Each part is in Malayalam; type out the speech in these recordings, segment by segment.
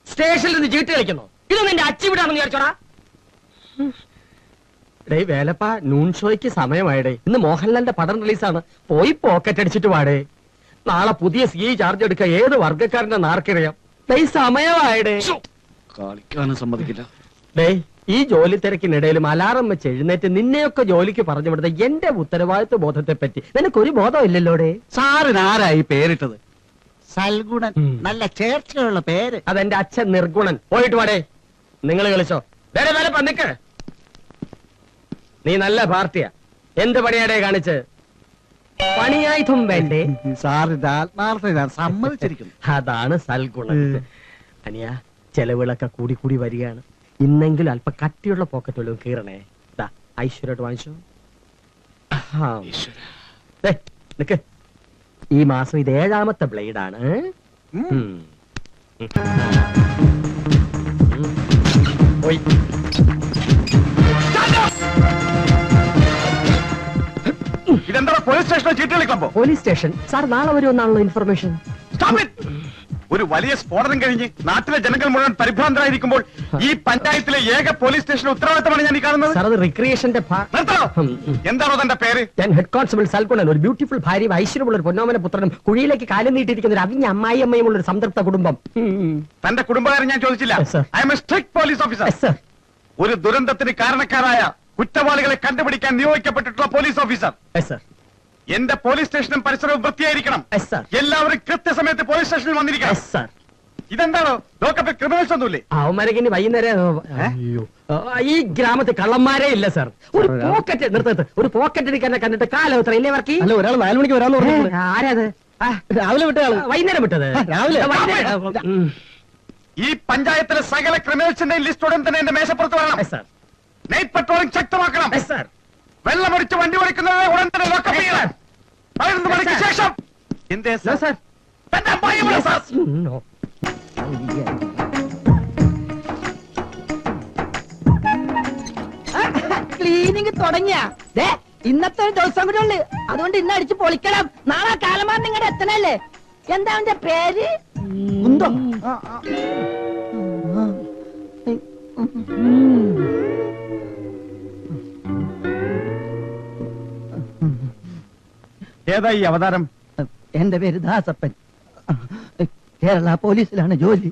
സ്റ്റേഷനിൽ നിന്ന് ചീട്ട് കളിക്കുന്നു. ഇതൊന്നും എന്റെ അച്ചി വിടാമെന്ന് വിചാരിച്ചോടാ. ഡേ വേലപ്പ, നൂൺ ഷോയ്ക്ക് സമയമായിടേ. ഇന്ന് മോഹൻലാലിന്റെ പടം റിലീസാണ്. പോയി പോക്കറ്റ് അടിച്ചിട്ട് വാടേ. നാളെ പുതിയ CI ചാർജ് എടുക്ക. ഏത് വർഗ്ഗക്കാരന്റെ നാർക്കറിയാം. ഡേ സമയമായിടേ. കളിക്കാനും സമ്മതിക്കില്ല. ഡേ ഈ ജോലി തിരക്കിനിടയിലും അലാറം വെച്ച് എഴുന്നേറ്റ് നിന്നെയൊക്കെ ജോലിക്ക് പറഞ്ഞു വിടുന്ന എന്റെ ഉത്തരവാദിത്വ ബോധത്തെ പറ്റി നിനക്കൊരു ബോധം ഇല്ലല്ലോടെ. സാറിന് ആരായി പേരിട്ടത്? സൽഗുണൻ. നല്ല ചേർച്ചയുള്ള പേര്. അതെന്റെ അച്ഛൻ നിർഗുണൻ. പോയിട്ട് വാടേ. നിങ്ങൾ കളിച്ചോ. വേറെ വേലപ്പ നിക്ക്. നീ നല്ല പാർട്ടിയാ. എന്ത് പണിയാടേ കാണിച്ച്? പണിയായുധം വേണ്ടേ? സാറിന്റെ ആത്മാർത്ഥത ഞാൻ സമ്മതിച്ചിരിക്കുന്നു. അതാണ് സൽഗുണൻ. അനിയ ചെലവുകളൊക്കെ കൂടി കൂടി വരികയാണ്. ഇന്നെങ്കിലും അല്പ കട്ടിയുള്ള പോക്കറ്റ് വല്ലതും കീറണേ. ഐശ്വര്യോട്ട് വാങ്ങിച്ചോ. നിക്ക്. ഈ മാസം ഇത് 7ാമത്തെ ബ്ലേഡാണ്. പോയി. ഇതെന്താ പോലീസ് സ്റ്റേഷനോ ചീട്ട് കളിക്കുമ്പോ? പോലീസ് സ്റ്റേഷൻ സാർ നാളെ വരുമെന്നാണല്ലോ ഇൻഫർമേഷൻ. ഒരു വലിയ സ്ഫോടനം കഴിഞ്ഞ് നാട്ടിലെ ജനങ്ങൾ മുഴുവൻ പരിഭ്രാന്തരായിരിക്കുമ്പോൾ ഈ പഞ്ചായത്തിലെ ഏക പോലീസ് സ്റ്റേഷന്റെ ഉത്തരവാദിത്തമാണ് ഞാൻ ഈ കാണുന്നത്. സാർ അത് റിക്രിയേഷന്റെ എന്താണോ തന്റെ പേര്? ഞാൻ ഹെഡ് കോൺസ്റ്റബിൾ സൽഗുണൻ. ഒരു ബ്യൂട്ടിഫുൾ ഭാര്യയും ഐശ്വര്യമുള്ള ഒരു പൊന്നോമന പുത്രനും കുഴിയിലേക്ക് കാലം നീട്ടിയിരിക്കുന്ന ഒരു അവിഞ്ഞ അമ്മായി അമ്മയുമുള്ള ഒരു സംതൃപ്ത കുടുംബം. തന്റെ കുടുംബകാരൻ ഞാൻ ചോദിച്ചില്ല. I M A strict police officer. ഒരു ദുരന്തത്തിന് കാരണക്കാരായ കുറ്റവാളികളെ കണ്ടുപിടിക്കാൻ നിയോഗിക്കപ്പെട്ടിട്ടുള്ള പോലീസ് ഓഫീസർ. എന്റെ പോലീസ് സ്റ്റേഷനും പരിസരവും വൃത്തിയായിരിക്കണം. എല്ലാവരും കൃത്യസമയത്ത് പോലീസ് സ്റ്റേഷനിൽ വന്നിരിക്കണം. ഇതെന്താണോ ലോക്കപ്പിൽ ക്രിമിനൽസ് ഒന്നുമില്ലേ? അവന്മാരെങ്ങനെ വൈകുന്നേരം ഈ ഗ്രാമത്തിൽ കള്ളന്മാരേ ഇല്ല സാർ. ഒരു പോക്കറ്റ് നിർത്തത്ത് ഒരു പോക്കറ്റ് അടിക്കാനെ കണ്ടിട്ട് കാലം എത്ര ഇല്ലേ വർക്ക്? അല്ല, ഒരാൾ 4 മണിക്ക് വരാന്ന് പറഞ്ഞു. ആരാത്? രാവിലെ വിട്ട ആള്. വൈകുന്നേരം വിട്ടത്. രാവിലെ. ഈ പഞ്ചായത്തിലെ സകല ക്രിമിനൽസിന്റെ ലിസ്റ്റ് ഉടൻ തന്നെ എന്റെ മേശപ്പുറത്ത് വേണം. Night patrolling ശക്തമാക്കണം. വെള്ളമടിച്ച് വണ്ടി ഓടിക്കുന്നത് ഉടൻ തന്നെ ലോക്കപ്പ് ചെയ്യണം. 11 മണിക്ക് ശേഷം. എന്തേ സാർ? ക്ലീനിങ് തുടങ്ങിയ ഇന്നത്തെ ഒരു ദിവസം കൂടെ ഉള്ളു. അതുകൊണ്ട് ഇന്ന് അടിച്ച് പൊളിക്കണം. നാളെ കാലമാൻ നിങ്ങളുടെ എത്തണല്ലേ. എന്താ അവന്റെ പേര്? ഉന്തോ? ഏതാ ഈ അവതാരം? എന്റെ പേര് ദാസപ്പൻ. കേരള പോലീസിലാണ് ജോലി.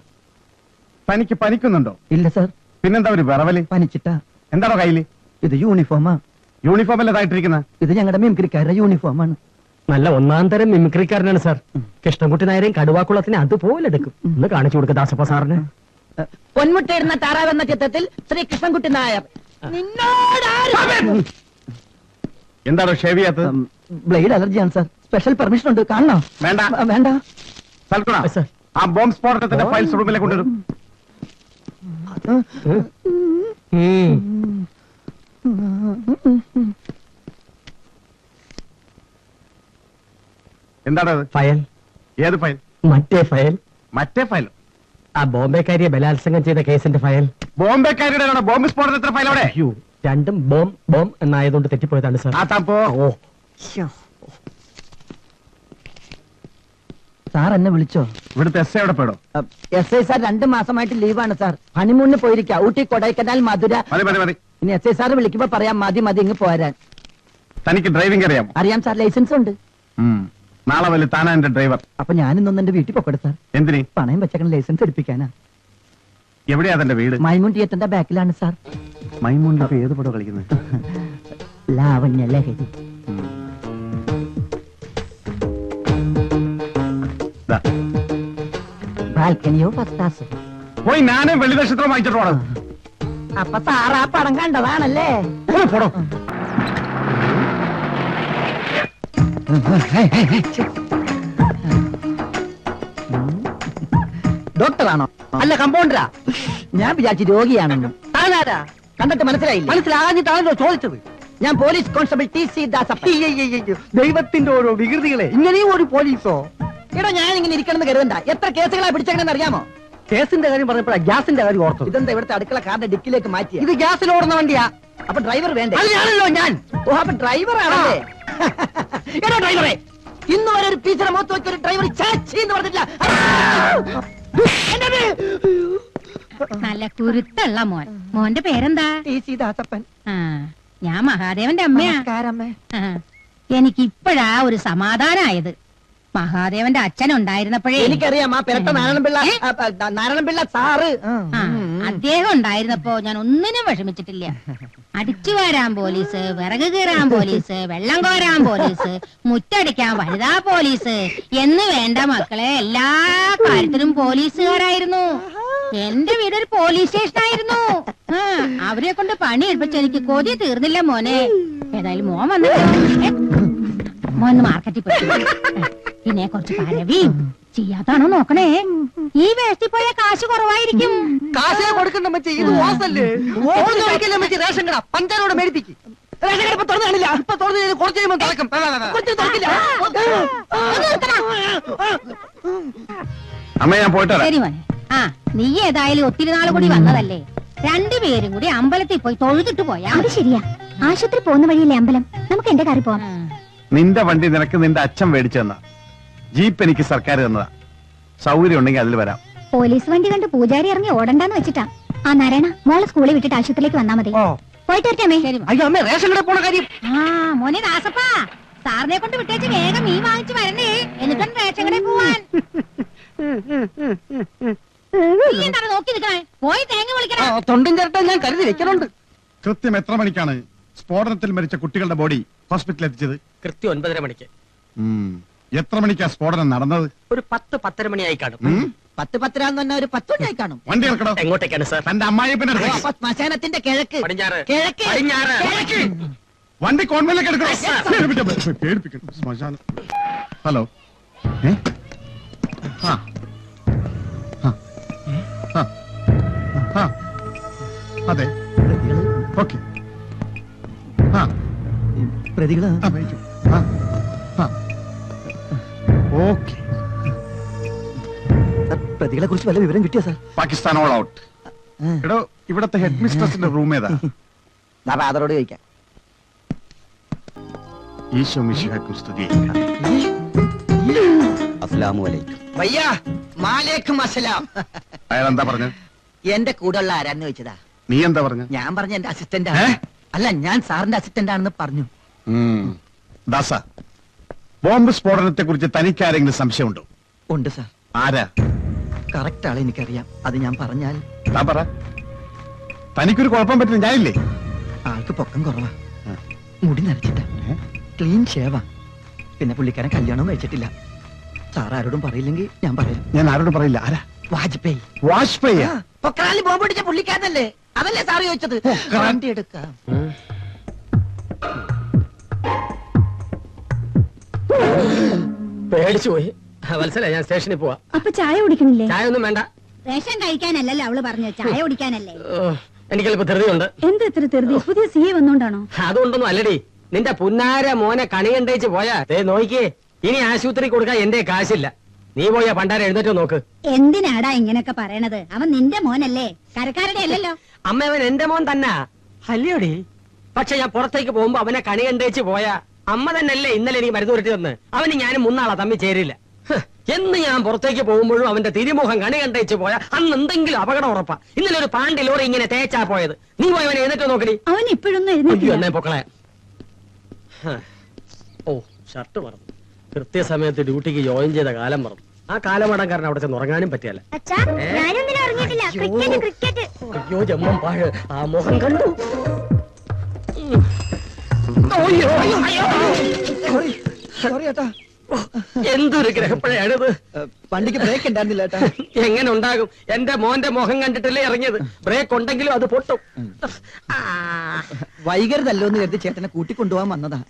തനിക്ക് പനിക്കുന്നുണ്ടോ? ഇല്ല സാർ. പിന്നെന്താ ഒരു വിറവല്? പനിച്ചിട്ടാ. എന്താണോ കയ്യില്? ഇത് യൂണിഫോമാ. യൂണിഫോം അല്ലതായിട്ടിരിക്കുന്ന? ഇത് ഞങ്ങളുടെ മിമിക്രിക്കാരുടെ യൂണിഫോമാണ്. നല്ല ഒന്നാം തരം മിമിക്രിക്കാരനാണ് സാർ. കൃഷ്ണൻകുട്ടി നായരെയും കടുവാക്കുളത്തിനെ അതുപോലെ എടുക്കും. ഒന്ന് കാണിച്ചു കൊടുക്ക ദാസപ്പ സാറിന്. പൊന്മുട്ടയിടുന്ന താറാവ് എന്ന ചിത്രത്തിൽ ശ്രീ കൃഷ്ണൻകുട്ടി നായർ. എന്താണോ ഷേവ് ചെയ്യാത്തത്? ബ്ലേഡ് അലർജിയാണ് സാർ. സ്പെഷ്യൽ പെർമിഷൻ ഉണ്ട്. കാണണോ? വേണ്ട. വേണ്ട. ആ ബോംബ് സ്ഫോടനത്തിന്റെ ഫയൽസ് റൂമിലേക്ക് കൊണ്ടുവരും. എന്താണ് ഫയൽ? ഏത് ഫയൽ? മറ്റേ ഫയൽ. മറ്റേ ഫയൽ? ആ ബോംബെക്കാരിയെ ബലാത്സംഗം ചെയ്ത കേസിന്റെ ഫയൽ. ബോംബെക്കാരിയുടെ ബോംബ് സ്ഫോടനത്തിന്റെ ഫയൽ അവിടെ? രണ്ടും ബോംബ് എന്നായതുകൊണ്ട് തെറ്റിപ്പോയതാണ് സാർ. സാർ എന്നെ വിളിച്ചോ? ഇവിടുത്തെ എസ് എവിടെ പോയോ? SI സാർ 2 മാസമായിട്ട് ലീവാണ് സാർ. ഹണിമൂണിന് പോയിരിക്കാം. ഊട്ടി, കൊടൈക്കനാൽ, മധുര. ഇനി SI സാർ വിളിക്കുമ്പോ പറയാം മതി ഇങ്ങ് പോരാൻ. തനിക്ക് ഡ്രൈവിംഗ് അറിയാം? അറിയാം സാർ. ലൈസൻസ് ഉണ്ട്. നാളെ വല്ല താനാ എന്റെ ഡ്രൈവർ. അപ്പൊ ഞാനിന്നൊന്ന് എന്റെ വീട്ടിൽ പോക്കട്ടെ സാർ. എന്തിന്? പണയം വെച്ചേക്കണ ലൈസൻസ് എടുപ്പിക്കാനാ. എവിടെയാ തന്റെ വീട്? മൈമൂൺ തിയേറ്ററിന്റെ ബാക്കിലാണ് സാർ. മൈമൂണിന്റെ ഏത് പടം കളിക്കുന്നത്? ലാവണ്യ ലഹരി. ബാൽക്കണിയോ ഫസ്റ്റ്. പോയി ഞാനും വെള്ളി നക്ഷത്രം വാങ്ങിച്ചിട്ട് പോണം. അപ്പൊ സാർ ആ പടം കണ്ടതാണല്ലേ? പോടോ. ഡോക്ടറാണോ? അല്ല, കമ്പൗണ്ടറാ. ഞാൻ വിചാരിച്ചു രോഗിയാണെന്നും. താനാരാ? കണ്ടിട്ട് മനസ്സിലായില്ല? മനസ്സിലാകാഞ്ഞിട്ടാണല്ലോ ചോദിച്ചത്. ഞാൻ പോലീസ് കോൺസ്റ്റബിൾ TC ദാസപ്പൻ. ദൈവത്തിന്റെ ഓരോ വികൃതികളെ. ഇങ്ങനെയും ഒരു പോലീസോ? എടാ, ഞാൻ ഇങ്ങനെ ഇരിക്കണമെന്ന് കരുതണ്ട. എത്ര കേസുകളാ പിടിച്ചെങ്ങനെ അറിയാമോ? കേസിന്റെ കാര്യം പറഞ്ഞപ്പോഴാ ഗ്യാസിന്റെ കാര്യം ഓർത്തത്. ഇതെന്താ ഇവിടുത്തെ അടുക്കള കാറിന്റെ ഡിക്കിലേക്ക് മാറ്റി? ഇത് ഗ്യാസിൽ ഓടുന്ന വണ്ടിയാ. അപ്പൊ ഡ്രൈവർ വേണ്ടേ? ഞാനല്ലോ ഞാൻ. ഓ, അപ്പൊ ഡ്രൈവർ ആണല്ലേ? എടാ ഡ്രൈവറെ, ഇന്ന് വരെ ഒരു ടീച്ചറെ മുഖത്ത് വെച്ചൊരു ഡ്രൈവർ ചാച്ചി എന്ന് പറഞ്ഞിട്ടില്ല. നല്ല കുരുത്തുള്ള മോൻ. മോന്റെ പേരെന്താ? T C Dasappan. ആ, ഞാൻ മഹാദേവന്റെ അമ്മയാ. നമസ്കാരമ്മേ. ആ, എനിക്കിപ്പോഴാ ഒരു സമാധാനായത്. മഹാദേവന്റെ അച്ഛൻ ഉണ്ടായിരുന്നപ്പോഴേ എനിക്കറിയാം ആ പെരട്ട നാരായണപിള്ള സാറ്. ആ, അദ്ദേഹം ഉണ്ടായിരുന്നപ്പോ ഞാൻ ഒന്നിനും വിഷമിച്ചിട്ടില്ല. അടിച്ചു വാരാൻ പോലീസ്, വിറക് കീറാൻ പോലീസ്, വെള്ളം കോരാൻ പോലീസ്, മുറ്റടിക്കാൻ വനിതാ പോലീസ് എന്ന് വേണ്ട മക്കളെ, എല്ലാ കാര്യത്തിലും പോലീസുകാരായിരുന്നു. എന്റെ വീടൊരു പോലീസ് സ്റ്റേഷനായിരുന്നു. ആ, അവരെ കൊണ്ട് പണി എടുപ്പിച്ച് എനിക്ക് കൊതി തീർന്നില്ല മോനെ. ഏതായാലും മോൻ വന്നിട്ട് മോൻ മാർക്കറ്റിൽ പോയി പിന്നെ കുറച്ച് പരവിയും ചെയ്യാത്താണോ നോക്കണേ. ഈ വേഷ്ടി പോയ കാശ് കുറവായിരിക്കും. കാശേ കൊടുക്കണ്ട മച്ചി, ഇത് ഓസല്ലേ. ഓടിക്കല്ലേ മച്ചി, റേഷൻ കട പഞ്ചാരോട് മേടിപ്പിക്ക്. റേഷൻ കട ഇപ്പൊ തുറന്നു കാണില്ല, ഇപ്പൊ തുറന്നു കുറച്ച് കഴിയുമ്പോൾ തുറക്കും. കുറച്ച് തുറക്കില്ല. അമ്മ ഞാൻ പോയിട്ട് വരാം. ശരി മോനെ. ആ, നീ ഏതായാലും ഒത്തിരി നാൾ കൂടി വന്നതല്ലേ, രണ്ടുപേരും കൂടി അമ്പലത്തിൽ പോയി തൊഴുതിട്ട് പോയാ. അത് ശരിയാ, ആശുപത്രി പോകുന്ന വഴിയില്ലേ അമ്പലം, നമുക്ക് എന്റെ കാറിൽ പോവാം. നിന്റെ വണ്ടി നിനക്ക് നിന്റെ അച്ഛൻ മേടിച്ചു തന്ന, ജീപ്പ് എനിക്ക് സർക്കാർ തന്നതാ. സൗകര്യം ഉണ്ടെങ്കിൽ അതിൽ വരാം. പോലീസ് വണ്ടി കണ്ട് പൂജാരി ഇറങ്ങി ഓടണ്ടെന്ന് വെച്ചിട്ടാ. ആ നാരായണ, മോളെ സ്കൂളിൽ വിട്ടിട്ട് ആശുപത്രിയിലേക്ക് വന്നാ മതി. പോയിട്ട് വരട്ടെ. ശരി മോനെ. അയ്യോ അമ്മ, റേഷൻ കട പോണ കാര്യം. ആ മോനെ ദാസപ്പാ, സാറിനെ കൊണ്ട് വിട്ടേച്ച് വേഗം മീൻ വാങ്ങിച്ചു വരണേ, എന്നിട്ടും റേഷൻ കടയിൽ പോവാൻ. നീ എന്താണ് നോക്കി നിൽക്കണേ? പോയി തേങ്ങ വിളിക്കണം. തൊണ്ടും ചേർട്ടാ ഞാൻ കരുതി വെക്കണുണ്ട്. കൃത്യം എത്ര മണിക്കാണ് സ്ഫോടനത്തിൽ മരിച്ച കുട്ടികളുടെ ബോഡി ഹോസ്പിറ്റലിൽ എത്തിച്ചത്? കൃത്യം 9:30 മണിക്ക്. എത്ര മണിക്കാ സ്ഫോടനം നടന്നത്? ഒരു 10-10:30 മണിയായി കാണും. 10-10 തന്നെ ഒരു 10 മണിയായി കാണും. വണ്ടി ഇറക്കണോ? എങ്ങോട്ടേക്കാണ് സാർ? തന്റെ അമ്മായി പിന്നെ അപ്പൊ ശ്മശാനത്തിന്റെ കിഴക്ക്. പടിഞ്ഞാറ്. കിഴക്ക്. പടിഞ്ഞാറ്. കിഴക്ക്. വണ്ടി കോൺവെന്റിലേക്ക് എടുക്കണോ? പേടിപ്പിക്കണം ശ്മശാനം. ഹലോ, അതെ, ഓക്കെ. പ്രതികള് ഓക്കെ. പ്രതികളെ കുറിച്ച് വല്ല വിവരം കിട്ടിയോ സാർ? Pakistan all out. എടോ, ഇവിടത്തെ ഹെഡ് മിസ്ട്രസിന്റെ റൂം ഏതാ? ഫാദറോട് ചോദിക്കാം. ഈശോ മിശിഹായ്ക്കും സ്തുതി. അസ്സലാമുഅലൈക്കും. വയ്യാ, മാലേക്കും അസ്സലാം. അയാൾ എന്താ പറഞ്ഞു? എന്റെ കൂടെയുള്ള ആരാന്ന് ചോദിച്ചതാ. നീ എന്താ പറഞ്ഞു? ഞാൻ പറഞ്ഞ എന്റെ അസിസ്റ്റന്റ് ആണ്. അല്ല, ഞാൻ സാറിന്റെ അസിസ്റ്റന്റ് ആണെന്ന് പറഞ്ഞു. ദാസ, ബോംബ് സ്ഫോടനത്തെ കുറിച്ച് തനിക്ക് ആരെങ്കിലും സംശയമുണ്ടോ? ഉണ്ട് സാർ. ആരാ? കറക്റ്റ് ആളെ എനിക്കറിയാം. അത് ഞാൻ പറഞ്ഞാൽ താൻ പറ. തനിക്കൊരു കുഴപ്പം പറ്റില്ല, ഞാനില്ലേ? ആൾക്ക് പൊക്കം കുറവാ, മുടി നരച്ചിട്ട, ക്ലീൻ ഷേവാ. പിന്നെ പുള്ളിക്കാരൻ കല്യാണവും കഴിച്ചിട്ടില്ല. സാർ ആരോടും പറയില്ലെങ്കിൽ ഞാൻ പറയാം. ഞാൻ ആരോടും പറയില്ല. ആരാ? വാജ്പേയി. വാജ്പേയി? പൊക്രാനിൽ ബോംബ് പിടിച്ച പുള്ളിക്കാരനല്ലേ? അതല്ലേ സാറ് ചോദിച്ചത്? വണ്ടി എടുക്കാം. പേടിച്ചു പോയി. വത്സല, ഞാൻ സ്റ്റേഷനിൽ പോവാ. അപ്പൊ ചായ കുടിക്കണില്ലേ? ചായ ഒന്നും വേണ്ട. റേഷൻ കഴിക്കാനല്ലല്ലോ അവള് പറഞ്ഞു, ചായ കുടിക്കാനല്ലേ. എനിക്കല്ലിപ്പോ ധൃതിയുണ്ട്. എന്ത് ഇത്ര ധൃതി? പുതിയ സിഎ വന്നോണ്ടാണോ? അതുകൊണ്ടൊന്നും അല്ലടി. നിന്റെ പുന്നാര മോനെ കണി കണ്ടേച്ച് പോയാ നോക്കിയേ, ഇനി ആശുപത്രി കൊടുക്കാൻ എന്റെ കാശില്ല. നീ പോയാ പണ്ടാര എഴുന്നേറ്റോ നോക്ക്. എന്തിനാടാ ഇങ്ങനൊക്കെ പറയണത്? അവൻ നിന്റെ മോനല്ലേ, കരക്കാരുടെ അല്ലല്ലോ. അമ്മ, അവൻ എന്റെ മോൻ തന്നെ അല്ലയോടി. പക്ഷെ ഞാൻ പുറത്തേക്ക് പോകുമ്പോ അവനെ കണി കണ്ടേച്ച് പോയാ അമ്മ തന്നെയല്ലേ ഇന്നലെ എനിക്ക് മരുന്ന് ഉരുട്ടി തന്ന്. അവന് ഞാനും മുന്നാളാ തമ്മിൽ ചേരില്ല. എന്ന് ഞാൻ പുറത്തേക്ക് പോകുമ്പോഴും അവന്റെ തിരുമുഖം കണി കണ്ടേച്ച് പോയാ അന്ന് എന്തെങ്കിലും അപകടം ഉറപ്പാ. ഇന്നലെ ഒരു പാണ്ടി ലോറി ഇങ്ങനെ തേച്ചാ പോയത്. നീ പോയി അവനെ എഴുന്നേറ്റോ നോക്കടി. അവൻ ഇപ്പോഴൊന്നും അയ്യോ, എഴുന്നേറ്റില്ല. എന്നെ പൊക്കളെ. ഓ, ഷർട്ട് മറന്നു. കൃത്യസമയത്ത് ഡ്യൂട്ടിക്ക് ജോയിൻ ചെയ്ത കാലം മറന്നു. ആ കാലമടം കാരണം അവിടെ ചെന്ന് ഉറങ്ങാനും പറ്റിയല്ല. അയ്യോ, ജമ്മം പാഴ്. ആ മുഖം കണ്ടു. സോറി ഏട്ടാ. എന്തൊരു ഗ്രഹപ്പഴയാണിത്. വണ്ടിക്ക് ബ്രേക്ക് ഉണ്ടായിരുന്നില്ല ഏട്ടാ. എങ്ങനെ ഉണ്ടാകും? എന്റെ മോന്റെ മുഖം കണ്ടിട്ടല്ലേ ഇറങ്ങിയത്. ബ്രേക്ക് ഉണ്ടെങ്കിലും അത് പൊട്ടും. വൈകരുതല്ലോ എന്ന് കരുതി ചേട്ടനെ കൂട്ടിക്കൊണ്ടുപോകാൻ വന്നതാ.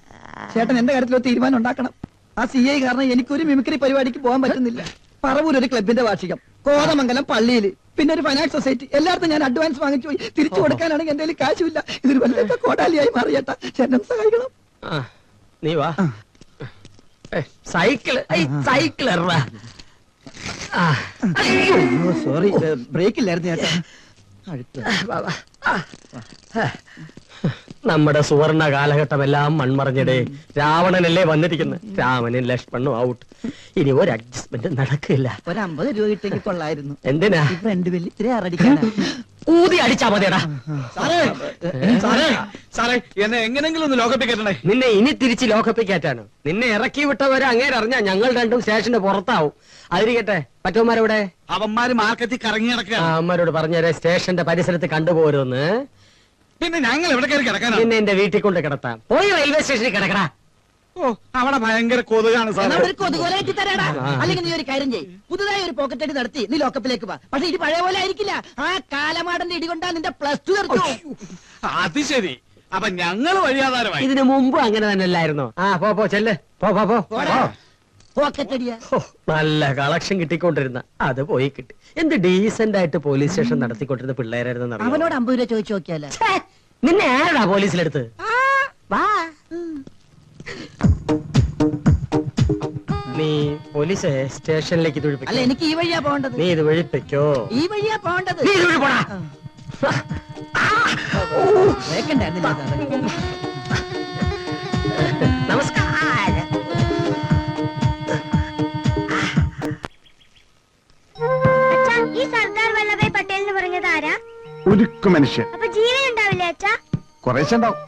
ചേട്ടൻ എന്റെ കാര്യത്തിൽ ഒരു തീരുമാനം ഉണ്ടാക്കണം. ആ CI കാരണം എനിക്കൊരു മിമിക്രി പരിപാടിക്ക് പോകാൻ പറ്റുന്നില്ല. പറവൂർ ഒരു ക്ലബിന്റെ വാർഷികം, കോതമംഗലം പള്ളിയിൽ, പിന്നെ ഒരു ഫൈനാൻസ് സൊസൈറ്റി. എല്ലായിടത്തും ഞാൻ അഡ്വാൻസ് വാങ്ങിച്ചു പോയി. തിരിച്ചു കൊടുക്കാനാണെങ്കിൽ എന്റെ കയ്യിൽ കാശുമില്ല. ഇതൊരു വലിയ കോടാലിയായി മാറിയേട്ടാ. ചേട്ടൻ സഹായിക്കണം. നീ വാ. സൈക്കിള് സൈക്കിൾ സോറി, ബ്രേക്ക് ഇല്ലായിരുന്നു ചേട്ടാ. നമ്മുടെ സുവർണ കാലഘട്ടമെല്ലാം മൺമറഞ്ഞിടേ. രാവണനല്ലേ വന്നിരിക്കുന്നത്. രാമനും ലക്ഷ്മണനും ഔട്ട്. ഇനി ഒരു അഡ്ജസ്റ്റ്മെന്റ് നടക്കില്ല. ഒരു 50 രൂപ കിട്ടിയെങ്കിൽ കൊള്ളായിരുന്നു. എന്തിനാ? ഈ ഫ്രണ്ട് ബില്ല് ഇത്തിരി അറടിക്കാനാ. ഊതി അടിച്ചാ മതിയടാ. സാറേ എന്നെ എങ്ങനെങ്കിലും ഒന്ന് ലോകപ്പിൽ കയറ്റണേ. നിന്നെ ഇനി തിരിച്ച് ലോക്കപ്പിക്കാറ്റാണ്. നിന്നെ ഇറക്കി വിട്ടവരെ അങ്ങേരറിഞ്ഞാ ഞങ്ങൾ രണ്ടും സ്റ്റേഷന്റെ പുറത്താവും. അതിരിക്കട്ടെ, മറ്റവന്മാരെവിടെ? അവന്മാര് മാർക്കറ്റിൽ കറങ്ങി നടക്കുക. അമ്മരോട് പറഞ്ഞേരെ സ്റ്റേഷന്റെ പരിസരത്ത് കണ്ടുപോരുന്ന്. പിന്നെ ഞങ്ങൾ എവിടെ കയറി കിടക്കാനാ? നിന്നെ എന്റെ വീട്ടിൽ കൊണ്ട് കിടത്താം. പോയി റെയിൽവേ സ്റ്റേഷനിൽ കിടക്കടാ. ഓ അവിടെ ഭയങ്കര കൊതുകാണ് എന്നാ സാറേ. ഒരു കൊതുകോലായിട്ട് തരാടാ. അല്ലെങ്കിൽ നീ ഒരു കാര്യം ചെയ്യ്, പുതുതായി ഒരു പോക്കറ്റ് അടി നടത്തി നീ ലോക്കപ്പിലേക്ക് വാ. പക്ഷെ ഇത് പഴയ പോലെ ആയിരിക്കില്ല. ആ കാലമാടന്റെ ഇടി കൊണ്ടാ നിന്റെ +2 തീർച്ചു. അത് ശരി. അപ്പൊ ഞങ്ങൾ വഴിയാധാരമായി. ഇതിനു മുമ്പ് അങ്ങനെ തന്നെ അല്ലായിരുന്നോ? പോ ചെല്ല്. പോ. പോക്കറ്റ് അടിയാ. ഹോ, നല്ല കളക്ഷൻ കിട്ടിക്കൊണ്ടിരുന്ന അത് പോയി കിട്ടി. എന്ത് ഡീസന്റ് ആയിട്ട് പോലീസ് സ്റ്റേഷൻ നടത്തിക്കൊണ്ടിരുന്ന പിള്ളേരായിരുന്നു. അവനോട് 50 രൂപ ചോദിച്ചു നോക്കിയാലോ? നിന്നെ ആരാടാ പോലീസിലെടുത്ത്? വാ. നീ പോലീസ് സ്റ്റേഷനിലേക്ക് ഇത് അല്ല, ഒഴിപ്പിക്കോ? എനിക്ക് ഈ വഴിയാ പോകേണ്ടത്. നീ ഇത് ഒഴിപ്പിക്കോ? ഈ വഴിയാ പോകേണ്ടത്. നീ ഇത് ഒഴി പോടാ. വേക്കണ്ടായിരുന്നില്ല സാറേ. നമസ്കാരം. ഈ സർദാർ വല്ലഭായ് പട്ടേൽ എന്ന് പറഞ്ഞത് ആരാ? ഉരുക്കു മനുഷ്യൻ. അപ്പൊ ജീവൻ ഉണ്ടാവില്ലേ അച്ഛാ? കുറേശ്ശെ ഉണ്ടാവും.